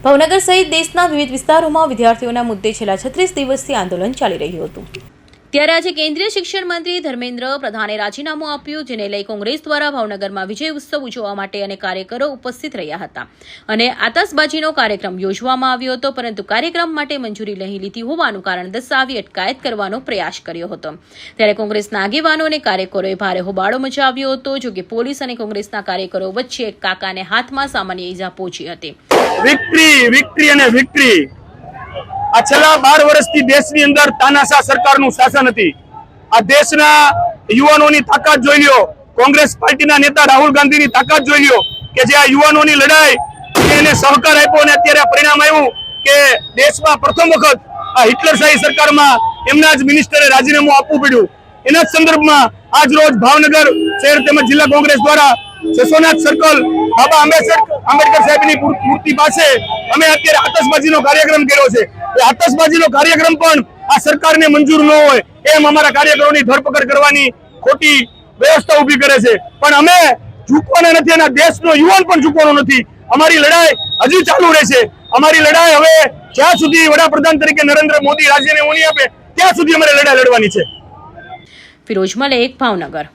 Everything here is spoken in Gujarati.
ભાવનગર સહિત દેશના વિવિધ વિસ્તારોમાં વિદ્યાર્થીઓના મુદ્દે છેલ્લા 36 દિવસથી આંદોલન ચાલી રહ્યું હતું। ત્યારે આજે કેન્દ્રીય શિક્ષણ મંત્રી ધર્મેન્દ્ર પ્રધાને રાજીનામું આપ્યું, જેને લઈ કોંગ્રેસ દ્વારા ભાવનગરમાં વિજય ઉત્સવ ઉજવવા માટે અને કાર્યકરો ઉપસ્થિત રહ્યા હતા અને આતશબાજીનો કાર્યક્રમ યોજવામાં આવ્યો હતો, પરંતુ કાર્યક્રમ માટે મંજૂરી નહીં લીધી હોવાનું કારણ દર્શાવી અટકાયત કરવાનો પ્રયાસ કર્યો હતો। ત્યારે કોંગ્રેસના આગેવાનો અને કાર્યકરોએ ભારે હોબાળો મચાવ્યો હતો। જો કે પોલીસ અને કોંગ્રેસના કાર્યકરો વચ્ચે એક કાકાને હાથમાં સામાન્ય ઈજા પહોંચી હતી। વિક્ટરી આ છેલ્લા 12 વર્ષથી દેશની અંદર તાનાશાહ સરકારનું શાસન હતી। આ દેશના યુવાનોની તાકાત જોઈ લ્યો, કોંગ્રેસ પાર્ટીના નેતા રાહુલ ગાંધીની તાકાત જોઈ લ્યો કે જે આ યુવાનોની લડાઈ એને સહકાર આપ્યો અને અત્યારે પરિણામ આવ્યું કે દેશમાં પ્રથમ વખત આ હિટલરશાહી સરકારમાં એમના જ મિનિસ્ટરે રાજીનામું આપવું પડ્યું। એના જ સંદર્ભમાં આજ રોજ ભાવનગર શહેર તેમજ જિલ્લા કોંગ્રેસ દ્વારા જસોનાથ સર્કલ બાબા આંબેડકર સાહેબની મૂર્તિ પાસે અમે અત્યારે આતશબાજીનો કાર્યક્રમ કર્યો છે। એ આતશબાજીનો કાર્યક્રમ પણ આ સરકારને મંજૂર ન હોય એમ અમારા કાર્યકરોની ધરપકડ કરવાની ખોટી વ્યવસ્થા ઊભી કરે છે, પણ અમે ઝૂકવાના નથી અને દેશનો યુવાન પણ ઝૂકવાનો નથી। અમારી લડાઈ હજુ ચાલુ રહેશે। અમારી લડાઈ હવે જ્યાં સુધી વડાપ્રધાન તરીકે નરેન્દ્ર મોદી રાજીનામું નહીં આપે ત્યાં સુધી અમારે લડાઈ લડવાની છે। ફિરોઝ મલેક, ભાવનગર।